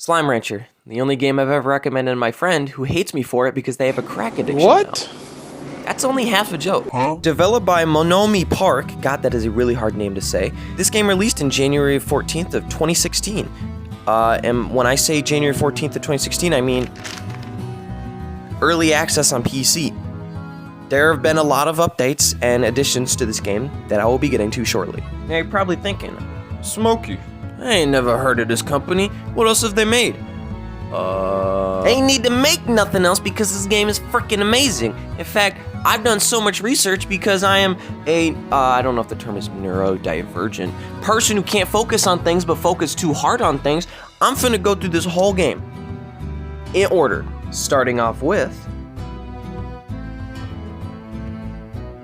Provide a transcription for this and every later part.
Slime Rancher, the only game I've ever recommended to my friend who hates me for it because they have a crack addiction. What? Now. That's only half a joke. Huh? Developed by Monomi Park, God, that is a really hard name to say. This game released in January 14th of 2016. And when I say January 14th of 2016, I mean early access on PC. There have been a lot of updates and additions to this game that I will be getting to shortly. Now you're probably thinking, Smokey, I ain't never heard of this company. What else have they made? They ain't need to make nothing else because this game is freaking amazing. In fact, I've done so much research because I am a, I don't know if the term is neurodivergent, person who can't focus on things but focus too hard on things. I'm finna go through this whole game in order, starting off with,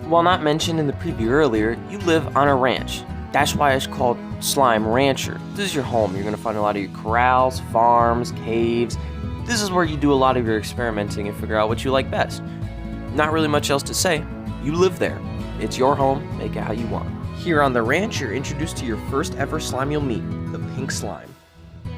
while not mentioned in the preview earlier, you live on a ranch. That's why it's called Slime Rancher. This is your home. You're gonna find a lot of your corrals, farms, caves. This is where you do a lot of your experimenting and figure out what you like best. Not really much else to say. You live there. It's your home. Make it how you want. Here on the ranch, you're introduced to your first ever slime you'll meet, the pink slime.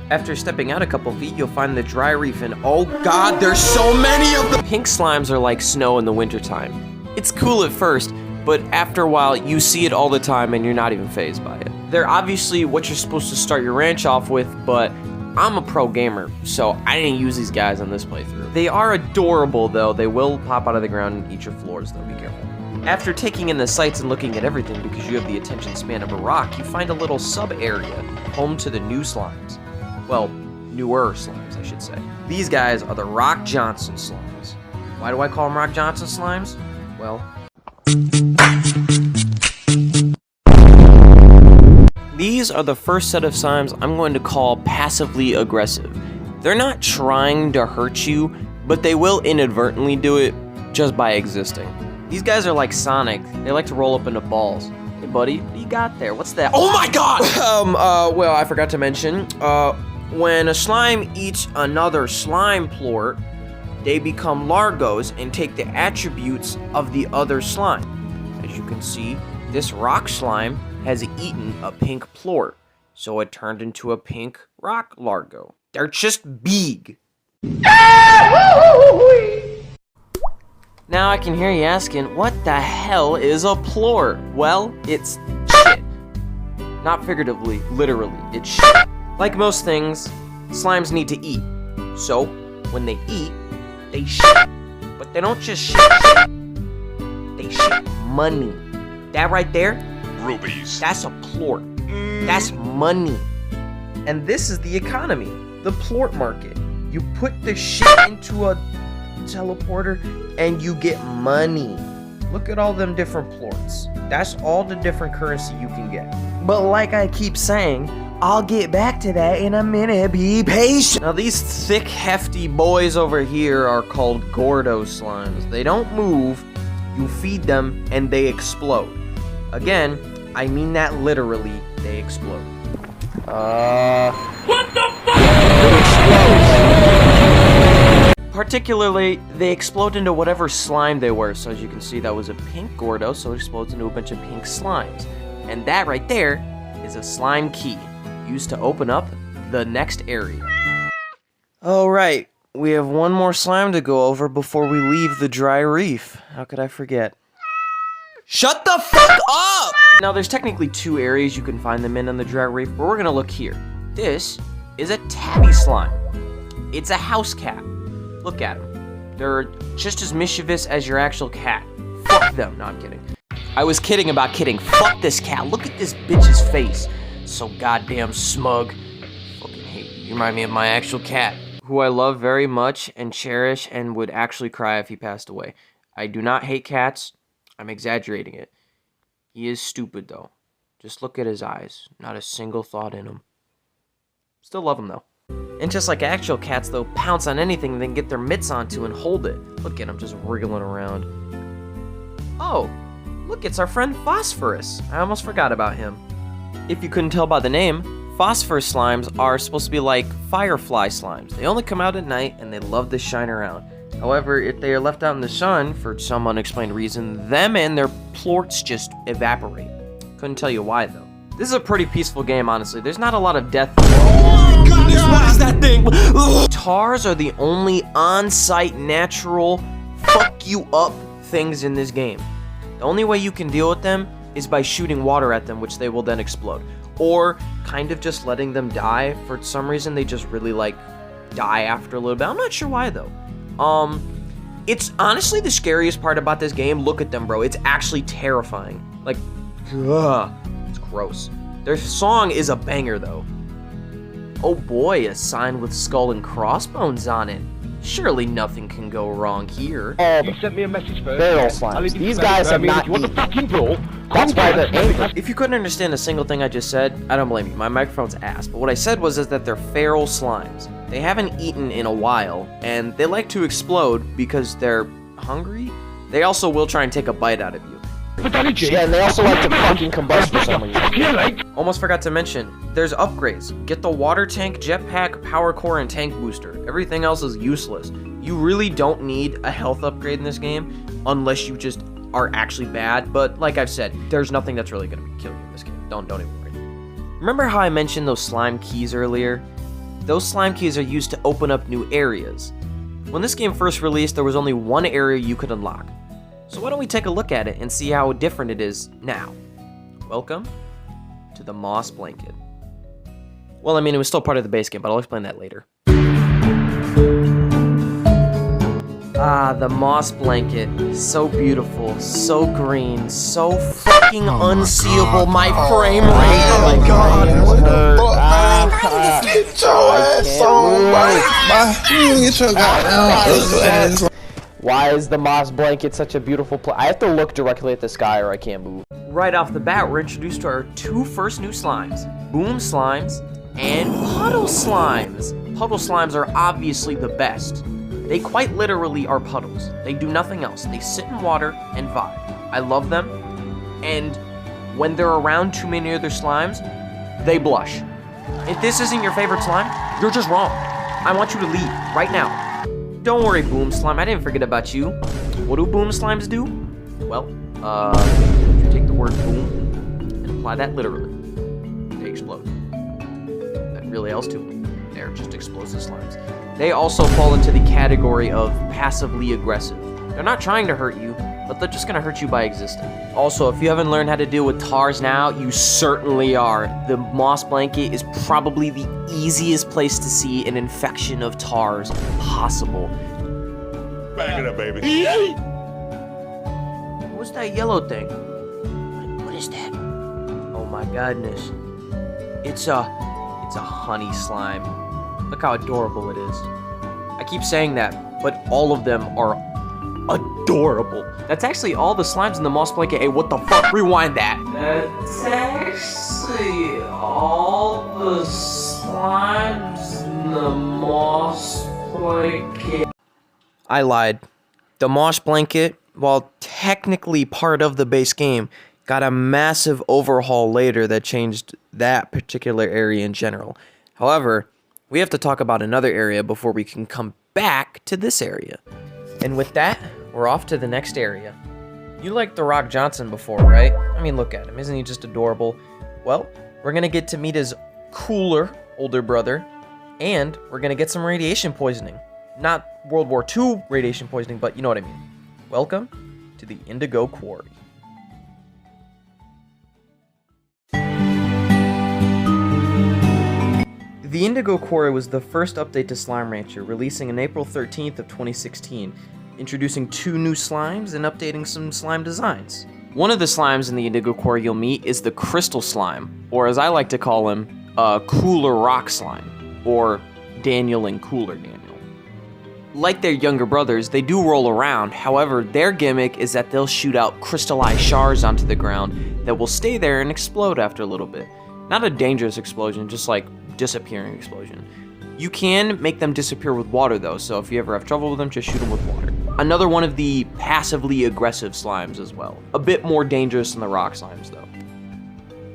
After stepping out a couple feet, you'll find the dry reef, and oh god, there's so many of them! Pink slimes are like snow in the wintertime. It's cool at first, but after a while, you see it all the time and you're not even fazed by it. They're obviously what you're supposed to start your ranch off with, but I'm a pro gamer, so I didn't use these guys on this playthrough. They are adorable though. They will pop out of the ground and eat your floors though, be careful. After taking in the sights and looking at everything because you have the attention span of a rock, you find a little sub-area home to the new slimes. Well, newer slimes, I should say. These guys are the Rock Johnson slimes. Why do I call them Rock Johnson slimes? Well, these are the first set of slimes I'm going to call passively aggressive. They're not trying to hurt you, but they will inadvertently do it just by existing. These guys are like Sonic. They like to roll up into balls. Hey buddy, what do you got there? What's that? Oh my god! Well, I forgot to mention, when a slime eats another slime plort, they become largos and take the attributes of the other slime. As you can see, this rock slime has eaten a pink plort, so it turned into a pink rock largo. They're just big. Now I can hear you asking, what the hell is a plort? Well, it's shit. Not figuratively, literally, it's shit. Like most things, slimes need to eat. So, when they eat, they shit. But they don't just shit. They shit money. That right there? Rubies. That's a plort. That's money. And this is the economy, the plort market. You put the shit into a teleporter and you get money. Look at all them different plorts. That's all the different currency you can get. But like I keep saying, I'll get back to that in a minute, be patient. Now these thick, hefty boys over here are called Gordo slimes. They don't move, you feed them, and they explode. Again, I mean that literally, they explode. What the fuck? Particularly, they explode into whatever slime they were. So as you can see, that was a pink Gordo, so it explodes into a bunch of pink slimes. And that right there is a slime key, used to open up the next area. Alright, we have one more slime to go over before we leave the dry reef. How could I forget? Shut the fuck up! Now there's technically two areas you can find them in on the dry reef, but we're gonna look here. This is a tabby slime. It's a house cat. Look at them. They're just as mischievous as your actual cat. Fuck them. No, I'm kidding. I was kidding about kidding. Fuck this cat. Look at this bitch's face. So goddamn smug. Fucking hate you. You remind me of my actual cat, who I love very much and cherish and would actually cry if he passed away. I do not hate cats. I'm exaggerating it. He is stupid though. Just look at his eyes. Not a single thought in him. Still love him though. And just like actual cats though, pounce on anything they can get their mitts onto and hold it. Look at him just wriggling around. Oh, look, it's our friend Phosphorus. I almost forgot about him. If you couldn't tell by the name, phosphorus slimes are supposed to be like firefly slimes. They only come out at night and they love to shine around. However, if they are left out in the sun for some unexplained reason, them and their plorts just evaporate. Couldn't tell you why though. This is a pretty peaceful game, honestly. There's not a lot of death. Oh my goodness, what is that thing? Ugh. Tars are the only on-site natural fuck you up things in this game. The only way you can deal with them is by shooting water at them, which they will then explode. Or kind of just letting them die. For some reason, they just really like die after a little bit. I'm not sure why though. It's honestly the scariest part about this game. Look at them, bro. It's actually terrifying. Like, ugh. It's gross. Their song is a banger, though. Oh boy, a sign with skull and crossbones on it. Surely nothing can go wrong here. You sent me a message first. Feral slimes. These guys have not. You want the fucking ball? That's why they're angry. If you couldn't understand a single thing I just said, I don't blame you. My microphone's ass. But what I said was that they're feral slimes. They haven't eaten in a while, and they like to explode because they're hungry. They also will try and take a bite out of you. Yeah, and they also like to fucking combust for some reason. Almost forgot to mention, there's upgrades. Get the water tank, jetpack, power core, and tank booster. Everything else is useless. You really don't need a health upgrade in this game unless you just are actually bad. But like I've said, there's nothing that's really going to kill you in this game. Don't even worry. Remember how I mentioned those slime keys earlier? Those slime keys are used to open up new areas. When this game first released, there was only one area you could unlock. So why don't we take a look at it and see how different it is now. Welcome to the moss blanket. Well, I mean, it was still part of the base game, but I'll explain that later. Ah, the moss blanket. So beautiful, so green, so fucking unseeable. My frame rate. Oh my god. Get your ass on, get your goddamn ass. Why is the moss blanket such a beautiful place? I have to look directly at the sky or I can't move. Right off the bat, we're introduced to our two first new slimes. Boom slimes and puddle slimes. Puddle slimes are obviously the best. They quite literally are puddles. They do nothing else. They sit in water and vibe. I love them. And when they're around too many other slimes, they blush. If this isn't your favorite slime, you're just wrong. I want you to leave right now. Don't worry, Boom Slime, I didn't forget about you. What do Boom Slimes do? Well, you take the word boom and apply that literally. They explode. Nothing really else to them. They're just explosive slimes. They also fall into the category of passively aggressive. They're not trying to hurt you, but they're just gonna hurt you by existing. Also, if you haven't learned how to deal with tars now, you certainly are. The moss blanket is probably the easiest place to see an infection of tars possible. Back it up, baby. What's that yellow thing? What is that? Oh my goodness. It's a honey slime. Look how adorable it is. I keep saying that, but all of them are adorable. That's actually all the slimes in the moss blanket. Hey, what the fuck? Rewind that. That's actually all the slimes in the moss blanket. I lied. The moss blanket, while technically part of the base game, got a massive overhaul later that changed that particular area in general. However, we have to talk about another area before we can come back to this area. And with that, we're off to the next area. You liked The Rock Johnson before, right? I mean, look at him. Isn't he just adorable? Well, we're going to get to meet his cooler older brother, and we're going to get some radiation poisoning. Not World War II radiation poisoning, but you know what I mean. Welcome to the Indigo Quarry. The Indigo Quarry was the first update to Slime Rancher, releasing on April 13th of 2016, introducing 2 new slimes and updating some slime designs. One of the slimes in the Indigo Quarry you'll meet is the Crystal Slime, or as I like to call him, Cooler Rock Slime, or Daniel and Cooler Daniel. Like their younger brothers, they do roll around, however, their gimmick is that they'll shoot out crystallized shards onto the ground that will stay there and explode after a little bit. Not a dangerous explosion, just like disappearing explosion. You can make them disappear with water though, so if you ever have trouble with them, just shoot them with water. Another one of the passively aggressive slimes as well. A bit more dangerous than the rock slimes though.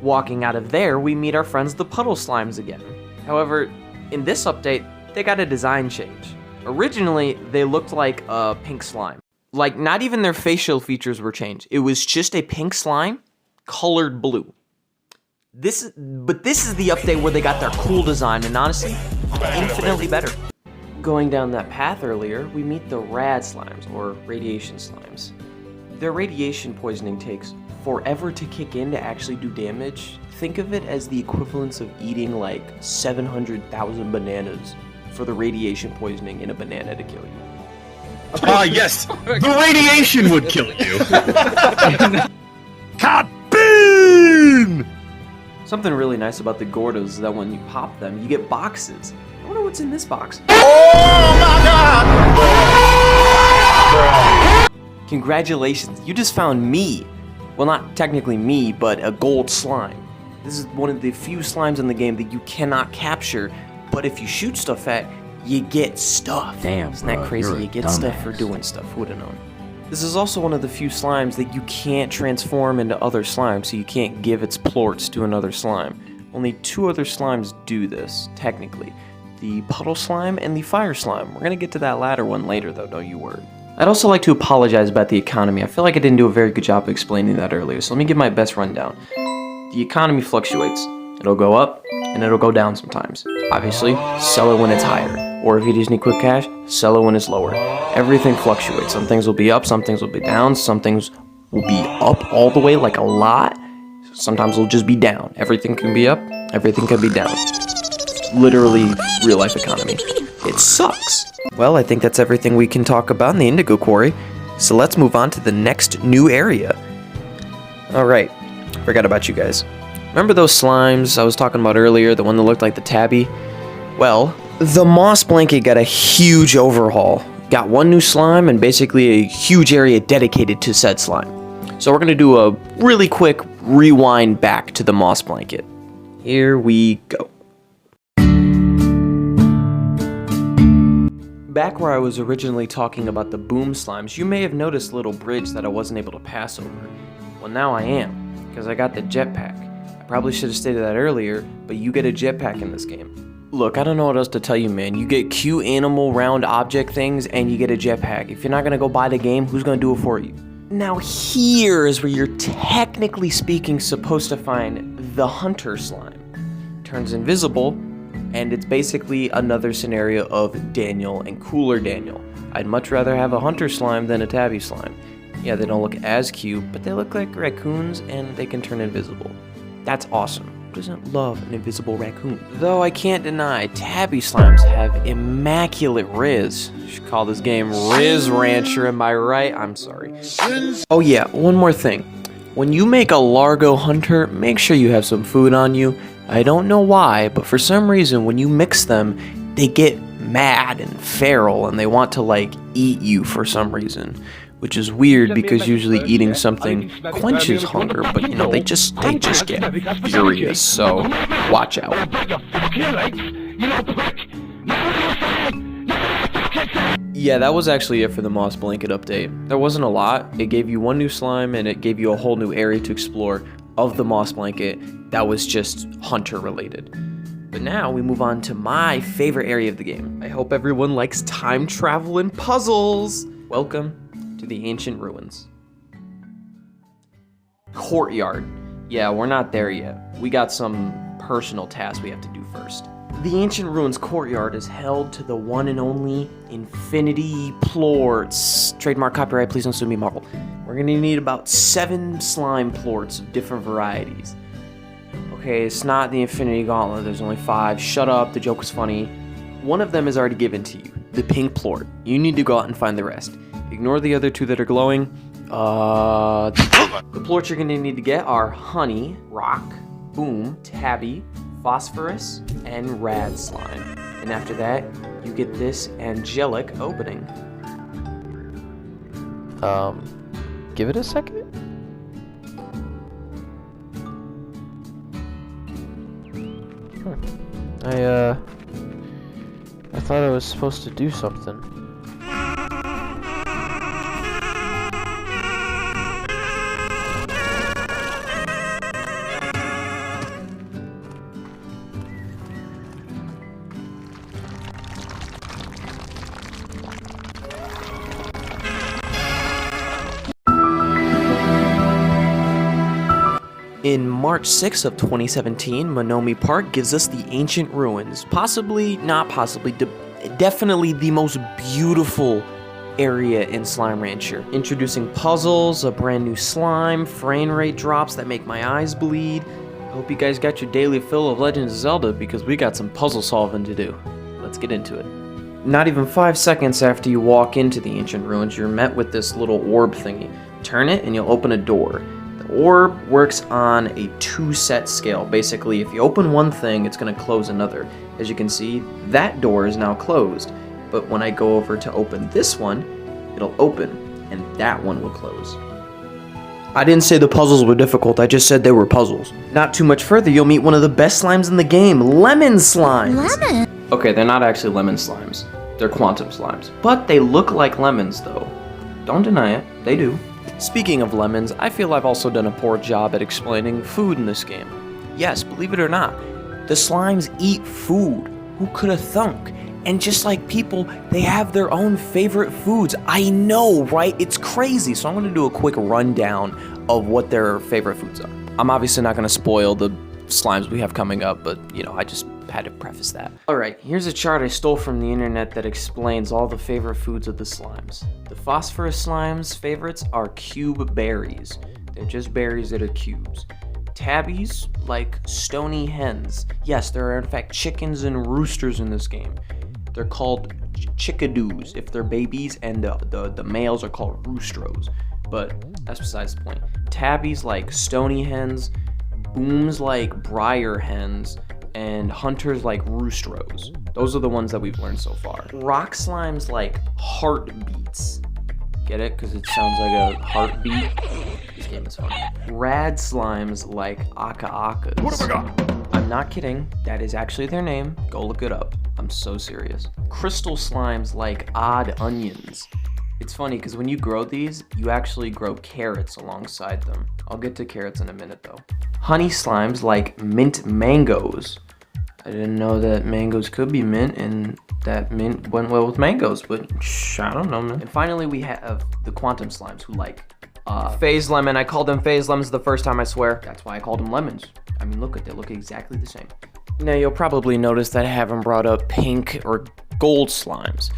Walking out of there, we meet our friends the puddle slimes again. However, in this update, they got a design change. Originally, they looked like a pink slime. Like, not even their facial features were changed. It was just a pink slime colored blue. This is the update where they got their cool design, and honestly, infinitely better. Going down that path earlier, we meet the rad slimes, or radiation slimes. Their radiation poisoning takes forever to kick in to actually do damage. Think of it as the equivalence of eating like 700,000 bananas for the radiation poisoning in a banana to kill you. Ah, yes! The radiation would kill you! Kabeen! Something really nice about the Gordos is that when you pop them, you get boxes. I wonder what's in this box. Oh my God! Congratulations, you just found me. Well, not technically me, but a gold slime. This is one of the few slimes in the game that you cannot capture, but if you shoot stuff at, you get stuff. Damn, isn't that bro, crazy? you're a You get stuff for dumbass. doing stuff. Who would have known? This is also one of the few slimes that you can't transform into other slimes, so you can't give its plorts to another slime. Only 2 other slimes do this, technically. The puddle slime and the fire slime. We're gonna get to that latter one later though, don't you worry. I'd also like to apologize about the economy. I feel like I didn't do a very good job of explaining that earlier, so let me give my best rundown. The economy fluctuates. It'll go up, and it'll go down sometimes. Obviously, sell it when it's higher. Or if you just need quick cash, sell it when it's lower. Everything fluctuates. Some things will be up, some things will be down, some things will be up all the way, like a lot. Sometimes it'll just be down. Everything can be up, everything can be down. Literally, real life economy. It sucks. Well, I think that's everything we can talk about in the Indigo Quarry. So let's move on to the next new area. Alright, forgot about you guys. Remember those slimes I was talking about earlier, the one that looked like the tabby? Well, the moss blanket got a huge overhaul. Got one new slime and basically a huge area dedicated to said slime. So we're going to do a really quick rewind back to the moss blanket. Here we go. Back where I was originally talking about the boom slimes, you may have noticed a little bridge that I wasn't able to pass over. Well, now I am, because I got the jetpack. I probably should have stated that earlier, but you get a jetpack in this game. Look, I don't know what else to tell you, man. You get cute animal round object things, and you get a jetpack. If you're not gonna go buy the game, who's gonna do it for you? Now here is where you're technically speaking supposed to find the hunter slime. Turns invisible, and it's basically another scenario of Daniel and Cooler Daniel. I'd much rather have a hunter slime than a tabby slime. Yeah, they don't look as cute, but they look like raccoons and they can turn invisible. That's awesome. Who doesn't love an invisible raccoon? Though I can't deny, tabby slimes have immaculate riz. You should call this game Riz Rancher, am I right? I'm sorry. Oh yeah, one more thing. When you make a Largo Hunter, make sure you have some food on you. I don't know why, but for some reason when you mix them, they get mad and feral and they want to like eat you for some reason. Which is weird because usually eating something quenches hunger, but you know, they just get furious, so watch out. Yeah, that was actually it for the Moss Blanket update. There wasn't a lot. It gave you one new slime and it gave you a whole new area to explore of the Moss Blanket that was just hunter related. But now we move on to my favorite area of the game. I hope everyone likes time travel and puzzles. Welcome to the ancient ruins. Courtyard. Yeah, we're not there yet. We got some personal tasks we have to do first. The ancient ruins courtyard is held to the one and only infinity plorts. Trademark copyright, please don't sue me, Marvel. We're gonna need about 7 slime plorts of different varieties. Okay, it's not the infinity gauntlet, there's only 5. Shut up, the joke was funny. One of them is already given to you, the pink plort. You need to go out and find the rest. Ignore the other 2 that are glowing. The plorts you're gonna need to get are honey, rock, boom, tabby, phosphorus, and rad slime. And after that, you get this angelic opening. Give it a second. I thought I was supposed to do something. In March 6th of 2017, Monomi Park gives us the ancient ruins. Definitely the most beautiful area in Slime Rancher. Introducing puzzles, a brand new slime, frame rate drops that make my eyes bleed. I hope you guys got your daily fill of Legend of Zelda because we got some puzzle solving to do. Let's get into it. Not even 5 seconds after you walk into the ancient ruins, you're met with this little orb thingy. Turn it and you'll open a door. The orb works on a 2-set scale. Basically, if you open one thing, it's going to close another. As you can see, that door is now closed. But when I go over to open this one, it'll open, and that one will close. I didn't say the puzzles were difficult, I just said they were puzzles. Not too much further, you'll meet one of the best slimes in the game, lemon slimes! Lemon? Okay, they're not actually lemon slimes. They're quantum slimes. But they look like lemons, though. Don't deny it, they do. Speaking of lemons, I feel I've also done a poor job at explaining food in this game. Yes, believe it or not, the slimes eat food. Who could have thunk? And just like people, they have their own favorite foods. I know, right? It's crazy. So I'm going to do a quick rundown of what their favorite foods are. I'm obviously not going to spoil the slimes we have coming up, but, you know, I just had to preface that. Alright, here's a chart I stole from the internet that explains all the favorite foods of the slimes. The phosphorus slimes' favorites are cube berries. They're just berries that are cubes. Tabbies like stony hens. Yes, there are in fact chickens and roosters in this game. They're called chickadoos if they're babies, and the males are called roostros. But that's besides the point. Tabbies like stony hens, booms like briar hens, and hunters like roostros. Those are the ones that we've learned so far. Rock slimes like heartbeats. Get it? Because it sounds like a heartbeat. This game is fun. Rad slimes like aka-akas. What have I got? I'm not kidding. That is actually their name. Go look it up. I'm so serious. Crystal slimes like odd onions. It's funny because when you grow these, you actually grow carrots alongside them. I'll get to carrots in a minute though. Honey slimes like mint mangoes. I didn't know that mangoes could be mint, and that mint went well with mangoes, but I don't know, man. And finally we have the quantum slimes who like phase lemon. I called them phase lemons the first time, I swear. That's why I called them lemons. I mean, look, they look exactly the same. Now you'll probably notice that I haven't brought up pink or gold slimes.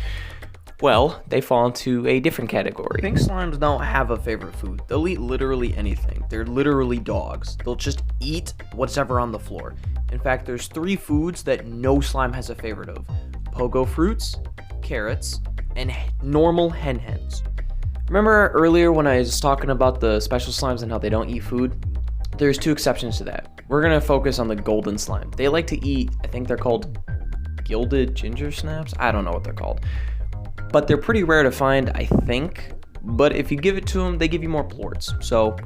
Well, they fall into a different category. Pink slimes don't have a favorite food. They'll eat literally anything. They're literally dogs. They'll just eat whatever on the floor. In fact, there's 3 foods that no slime has a favorite of. Pogo fruits, carrots, and normal hens. Remember earlier when I was talking about the special slimes and how they don't eat food? There's 2 exceptions to that. We're gonna focus on the golden slime. They like to eat, I think they're called gilded ginger snaps? I don't know what they're called. But they're pretty rare to find, I think. But if you give it to them, they give you more plorts. So,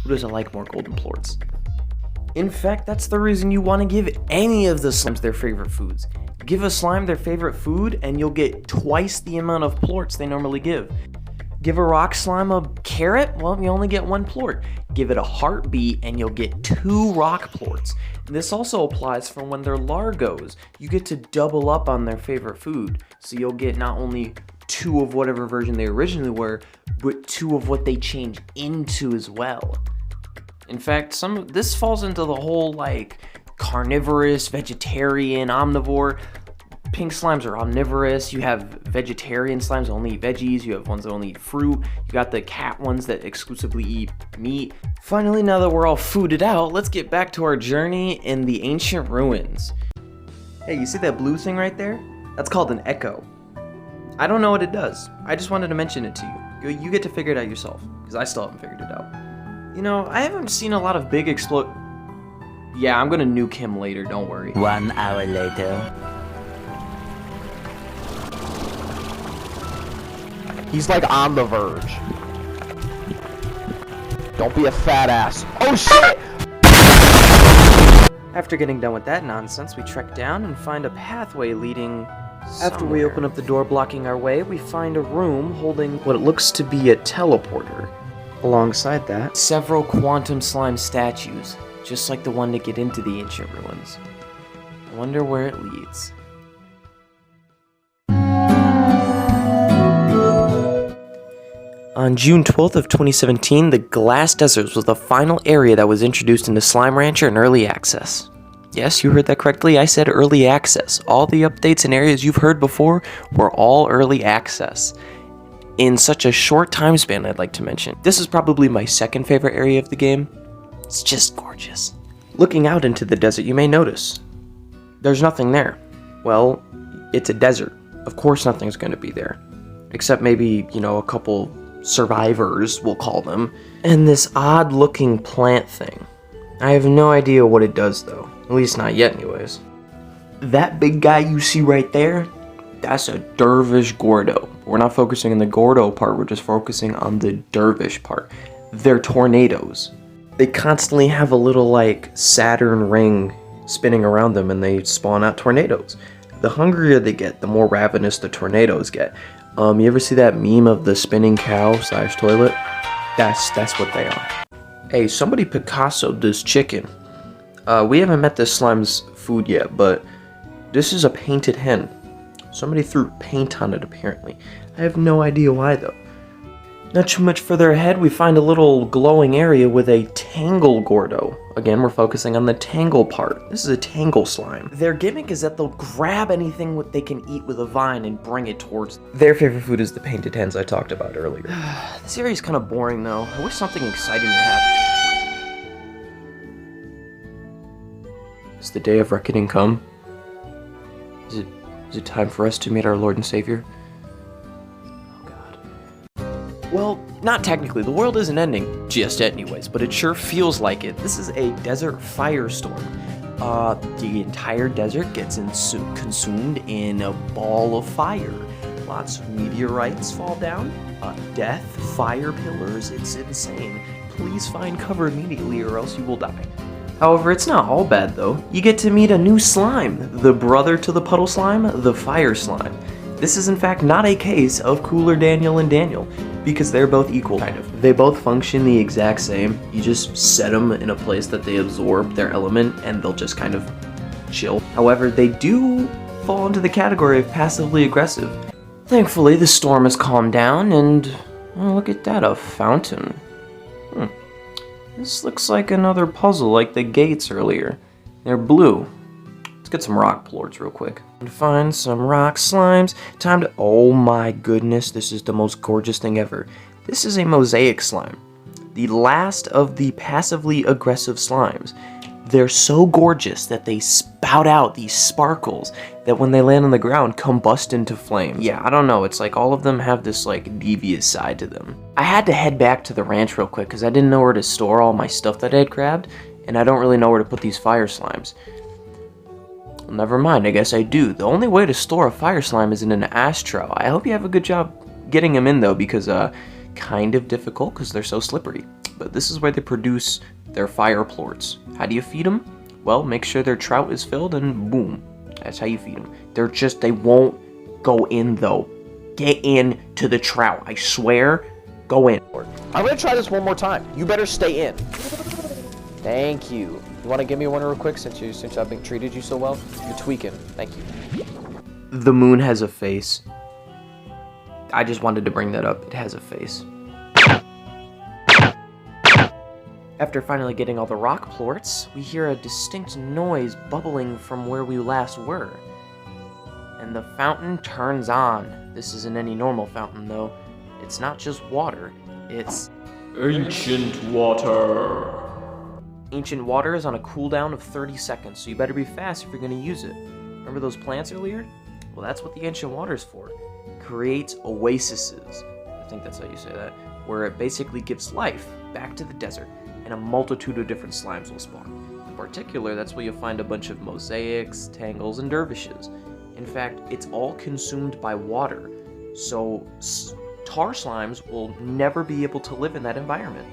who doesn't like more golden plorts? In fact, that's the reason you want to give any of the slimes their favorite foods. Give a slime their favorite food, and you'll get twice the amount of plorts they normally give. Give a rock slime a carrot, well, you only get 1 plort. Give it a heartbeat, and you'll get 2 rock plorts. This also applies for when they're largos. You get to double up on their favorite food. So you'll get not only 2 of whatever version they originally were, but 2 of what they change into as well. In fact, this falls into the whole like carnivorous, vegetarian, omnivore. Pink slimes are omnivorous. You have vegetarian slimes that only eat veggies. You have ones that only eat fruit. You got the cat ones that exclusively eat meat. Finally, now that we're all fooded out, let's get back to our journey in the ancient ruins. Hey, you see that blue thing right there? That's called an echo. I don't know what it does. I just wanted to mention it to you. You get to figure it out yourself, because I still haven't figured it out. You know, I haven't seen a lot of big Yeah, I'm gonna nuke him later, don't worry. 1 hour later. He's like on the verge. Don't be a fat ass. Oh shit! After getting done with that nonsense, we trek down and find a pathway leading After we open up the door blocking our way, we find a room holding what looks to be a teleporter. Alongside that, several quantum slime statues, just like the one to get into the ancient ruins. I wonder where it leads. On June 12th of 2017, the Glass Deserts was the final area that was introduced into Slime Rancher in early access. Yes, you heard that correctly, I said early access. All the updates and areas you've heard before were all early access. In such a short time span, I'd like to mention. This is probably my second favorite area of the game. It's just gorgeous. Looking out into the desert, you may notice there's nothing there. Well, it's a desert. Of course nothing's going to be there. Except maybe, a couple survivors, we'll call them. And this odd looking plant thing. I have no idea what it does though. At least not yet anyways. That big guy you see right there, that's a dervish gordo. We're not focusing on the gordo part, we're just focusing on the dervish part. They're tornadoes. They constantly have a little Saturn ring spinning around them and they spawn out tornadoes. The hungrier they get, the more ravenous the tornadoes get. You ever see that meme of the spinning cow / toilet? That's what they are. Hey, somebody Picasso'd this chicken. We haven't met this slime's food yet, but this is a painted hen. Somebody threw paint on it apparently. I have no idea why though. Not too much further ahead, we find a little glowing area with a tangle gordo. Again, we're focusing on the tangle part. This is a tangle slime. Their gimmick is that they'll grab anything they can eat with a vine and bring it towards them. Their favorite food is the painted hens I talked about earlier. This area is kind of boring though. I wish something exciting would happen. Is the day of reckoning come? Is it time for us to meet our Lord and Savior? Well, not technically. The world isn't ending just yet anyways, but it sure feels like it. This is a desert firestorm. The entire desert gets consumed in a ball of fire. Lots of meteorites fall down. Death, fire pillars, it's insane. Please find cover immediately or else you will die. However, it's not all bad though. You get to meet a new slime. The brother to the puddle slime, the fire slime. This is in fact not a case of Cooler Daniel and Daniel, because they're both equal, kind of. They both function the exact same. You just set them in a place that they absorb their element and they'll just kind of chill. However, they do fall into the category of passively aggressive. Thankfully, the storm has calmed down and, oh, look at that, a fountain. This looks like another puzzle like the gates earlier. They're blue. Let's get some rock plorts real quick. And find some rock slimes. Time to... Oh my goodness, this is the most gorgeous thing ever. This is a mosaic slime. The last of the passively aggressive slimes. They're so gorgeous that they spout out these sparkles that when they land on the ground combust into flame. Yeah, I don't know, it's like all of them have this devious side to them. I had to head back to the ranch real quick because I didn't know where to store all my stuff that I had grabbed, and I don't really know where to put these fire slimes. Well, never mind, I guess I do. The only way to store a fire slime is in an astro. I hope you have a good job getting them in though, because kind of difficult because they're so slippery. But this is where they produce their fire plorts. How do you feed them? Well, make sure their trout is filled and boom. That's how you feed them. They won't go in though. Get in to the trout. I swear, go in. I'm gonna try this one more time. You better stay in. Thank you. You wanna give me one real quick since I've been treated you so well? You're tweaking. Thank you. The moon has a face. I just wanted to bring that up. It has a face. After finally getting all the rock plorts, we hear a distinct noise bubbling from where we last were. And the fountain turns on. This isn't any normal fountain though. It's not just water, it's ancient water. Ancient water is on a cooldown of 30 seconds, so you better be fast if you're gonna use it. Remember those plants earlier? Well, that's what the ancient water is for. Creates oases. I think that's how you say that. Where it basically gives life back to the desert. And a multitude of different slimes will spawn. In particular, that's where you'll find a bunch of mosaics, tangles, and dervishes. In fact, it's all consumed by water, so tar slimes will never be able to live in that environment.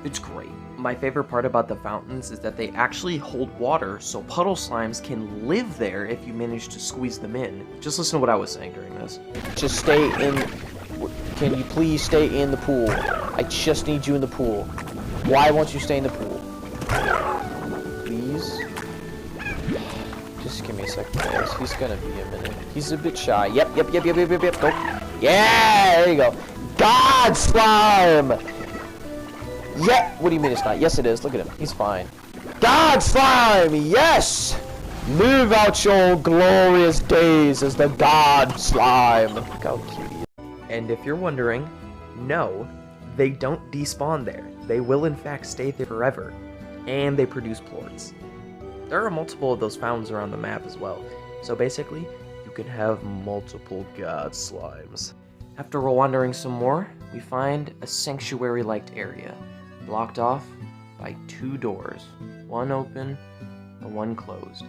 It's great. My favorite part about the fountains is that they actually hold water, so puddle slimes can live there if you manage to squeeze them in. Just listen to what I was saying during this. Just stay in. Can you please stay in the pool? I just need you in the pool. Why won't you stay in the pool? Please? Just give me a second, guys. He's gonna be a minute. He's a bit shy. Yep. Go. Yeah, there you go. God slime! Yeah, what do you mean it's not? Yes, it is. Look at him. He's fine. God slime! Yes! Live out your glorious days as the God slime. Look how cute he is. And if you're wondering, no, they don't despawn there. They will in fact stay there forever. And they produce plorts. There are multiple of those fountains around the map as well. So basically, you can have multiple god slimes. After we're wandering some more, we find a sanctuary-like area, blocked off by 2 doors, one open and one closed.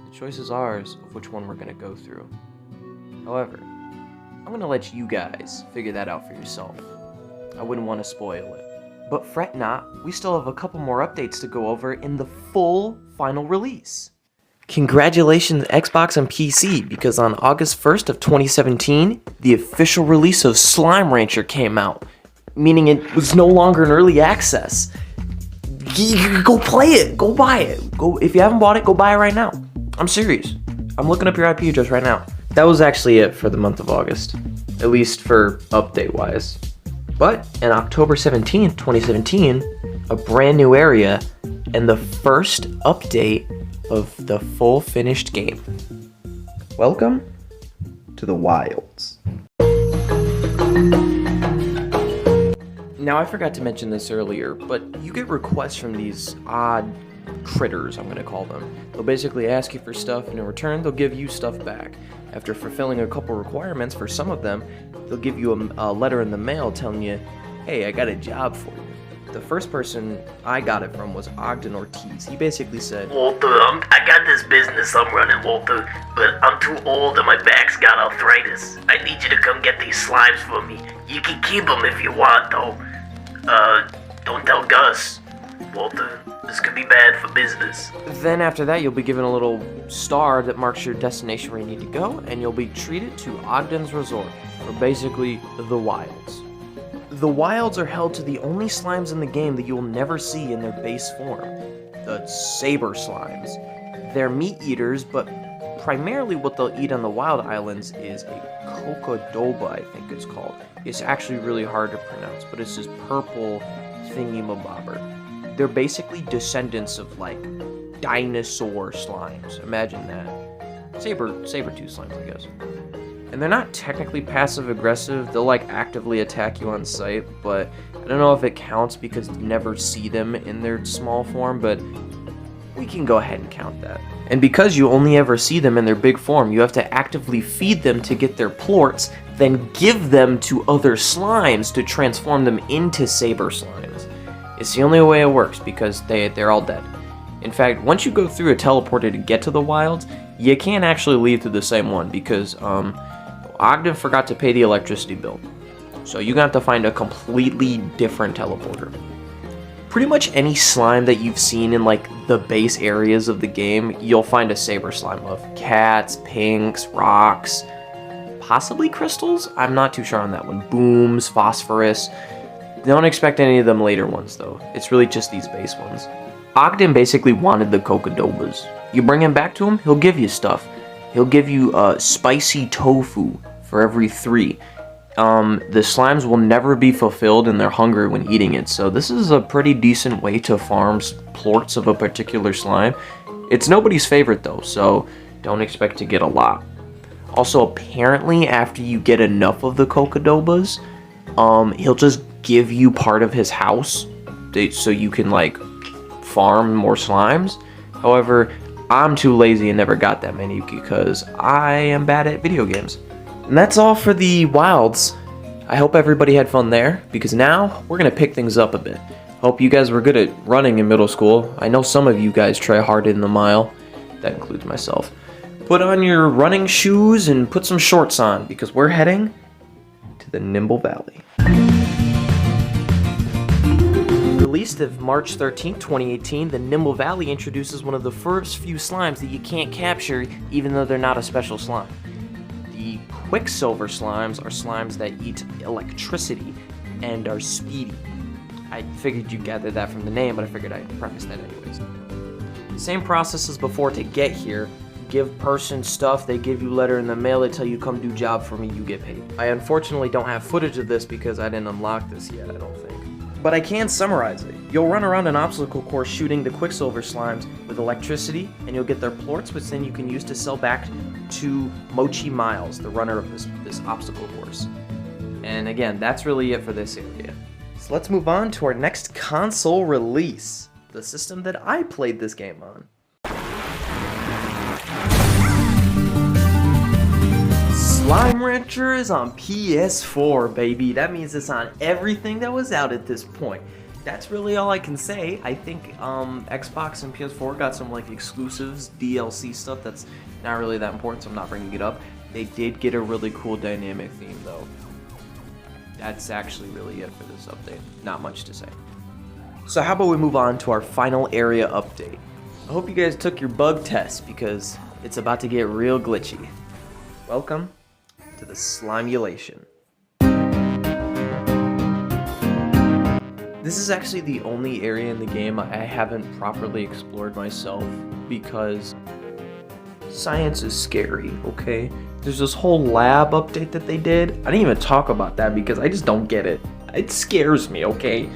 The choice is ours of which one we're going to go through. However, I'm going to let you guys figure that out for yourself. I wouldn't want to spoil it. But fret not, we still have a couple more updates to go over in the full final release. Congratulations Xbox and PC, because on August 1st of 2017, the official release of Slime Rancher came out, meaning it was no longer in early access. Go play it, go buy it. Go, if you haven't bought it, go buy it right now. I'm serious. I'm looking up your IP address right now. That was actually it for the month of August, at least for update-wise. But in October 17th, 2017, a brand new area and the first update of the full finished game. Welcome to the Wilds. Now, I forgot to mention this earlier, but you get requests from these odd critters, I'm going to call them. They'll basically ask you for stuff, and in return, they'll give you stuff back. After fulfilling a couple requirements for some of them, they'll give you a letter in the mail telling you, hey, I got a job for you. The first person I got it from was Ogden Ortiz. He basically said, Walter, I got this business I'm running, Walter, but I'm too old and my back's got arthritis. I need you to come get these slimes for me. You can keep them if you want, though. Don't tell Gus. Walter, this could be bad for business. Then after that, you'll be given a little star that marks your destination where you need to go, and you'll be treated to Ogden's Resort, or basically the Wilds. The Wilds are held to the only slimes in the game that you will never see in their base form, the saber slimes. They're meat eaters, but primarily what they'll eat on the Wild Islands is a cocodoba, I think it's called. It's actually really hard to pronounce, but it's this purple thingy-mabobber. They're basically descendants of, like, dinosaur slimes. Imagine that. Saber-tooth slimes, I guess. And they're not technically passive-aggressive. They'll, like, actively attack you on sight, but I don't know if it counts because you never see them in their small form, but we can go ahead and count that. And because you only ever see them in their big form, you have to actively feed them to get their plorts, then give them to other slimes to transform them into saber slimes. It's the only way it works because they're all dead. In fact, once you go through a teleporter to get to the wilds, you can't actually leave through the same one because Ogden forgot to pay the electricity bill. So you're gonna have to find a completely different teleporter. Pretty much any slime that you've seen in like the base areas of the game, you'll find a saber slime of. Cats, pinks, rocks, possibly crystals? I'm not too sure on that one. Booms, phosphorus. Don't expect any of them later ones though. It's really just these base ones. Ogden basically wanted the cocodobas. You bring him back to him, he'll give you stuff. He'll give you spicy tofu for every 3. The slimes will never be fulfilled in their hunger when eating it, so this is a pretty decent way to farm plorts of a particular slime. It's nobody's favorite though, so don't expect to get a lot. Also, apparently after you get enough of the cocodobas, he'll just give you part of his house so you can like farm more slimes. However, I'm too lazy and never got that many because I am bad at video games. And that's all for the wilds. I hope everybody had fun there, because now we're going to pick things up a bit. Hope you guys were good at running in middle school. I know some of you guys try hard in the mile. That includes myself. Put on your running shoes and put some shorts on, because we're heading to the Nimble Valley. Released of March 13th, 2018, the Nimble Valley introduces one of the first few slimes that you can't capture even though they're not a special slime. The Quicksilver slimes are slimes that eat electricity and are speedy. I figured you'd gather that from the name, but I figured I'd preface that anyways. Same process as before to get here. give person stuff, they give you letter in the mail, they tell you come do job for me, you get paid. I unfortunately don't have footage of this because I didn't unlock this yet, I don't think. But I can summarize it. You'll run around an obstacle course shooting the Quicksilver slimes with electricity, and you'll get their plorts, which then you can use to sell back to Mochi Miles, the runner of this obstacle course. And again, that's really it for this area. So let's move on to our next console release, the system that I played this game on. Slime Rancher is on PS4, baby. That means it's on everything that was out at this point. That's really all I can say. I think Xbox and PS4 got some like exclusives, DLC stuff that's not really that important, so I'm not bringing it up. They did get a really cool dynamic theme though. That's actually really it for this update. Not much to say. So how about we move on to our final area update. I hope you guys took your bug test because it's about to get real glitchy. Welcome to the slimeulation. This is actually the only area in the game I haven't properly explored myself because science is scary, okay? There's this whole lab update that they did. I didn't even talk about that because I just don't get it. It scares me, okay?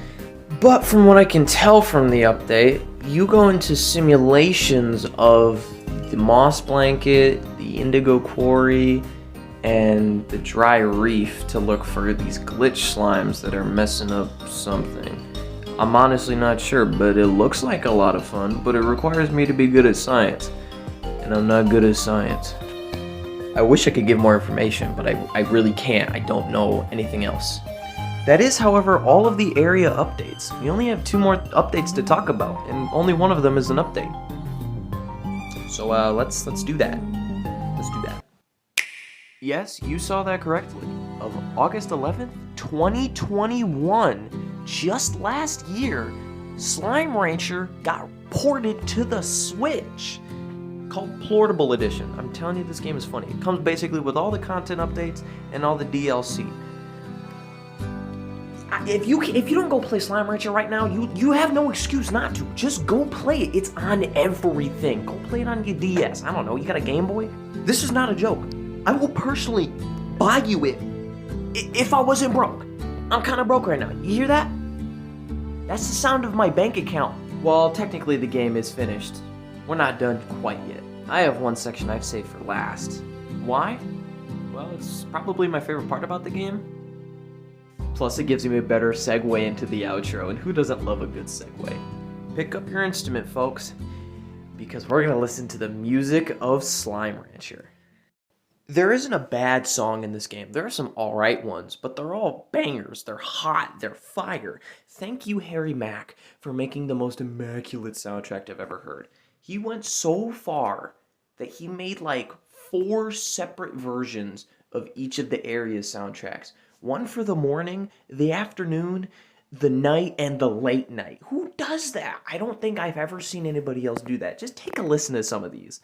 But from what I can tell from the update, you go into simulations of the moss blanket, the indigo quarry, and the dry reef to look for these glitch slimes that are messing up something. I'm honestly not sure, but it looks like a lot of fun, but it requires me to be good at science, and I'm not good at science. I wish I could give more information, but I really can't. I don't know anything else. That is, however, all of the area updates. We only have 2 more updates to talk about, and only one of them is an update. So let's do that. Let's do that. Yes, you saw that correctly. Of August 11th, 2021, just last year, Slime Rancher got ported to the Switch. Called Portable Edition. I'm telling you, this game is funny. It comes basically with all the content updates and all the DLC. If you don't go play Slime Rancher right now, you have no excuse not to. Just go play it. It's on everything. Go play it on your DS. I don't know. You got a Game Boy? This is not a joke. I will personally buy you it if I wasn't broke. I'm kind of broke right now. You hear that? That's the sound of my bank account. Well, technically the game is finished. We're not done quite yet. I have one section I've saved for last. Why? Well, it's probably my favorite part about the game. Plus, it gives me a better segue into the outro, and who doesn't love a good segue? Pick up your instrument, folks, because we're gonna listen to the music of Slime Rancher. There isn't a bad song in this game. There are some alright ones, but they're all bangers. They're hot. They're fire. Thank you, Harry Mack, for making the most immaculate soundtrack I've ever heard. He went so far that he made like 4 separate versions of each of the area's soundtracks. One for the morning, the afternoon, the night, and the late night. Who does that? I don't think I've ever seen anybody else do that. Just take a listen to some of these.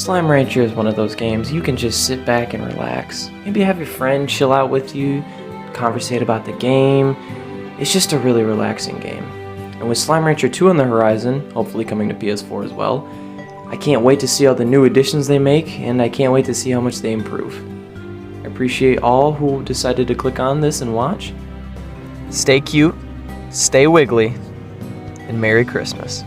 Slime Rancher is one of those games you can just sit back and relax. Maybe have your friend chill out with you, conversate about the game. It's just a really relaxing game. And with Slime Rancher 2 on the horizon, hopefully coming to PS4 as well, I can't wait to see all the new additions they make, and I can't wait to see how much they improve. I appreciate all who decided to click on this and watch. Stay cute, stay wiggly, and Merry Christmas.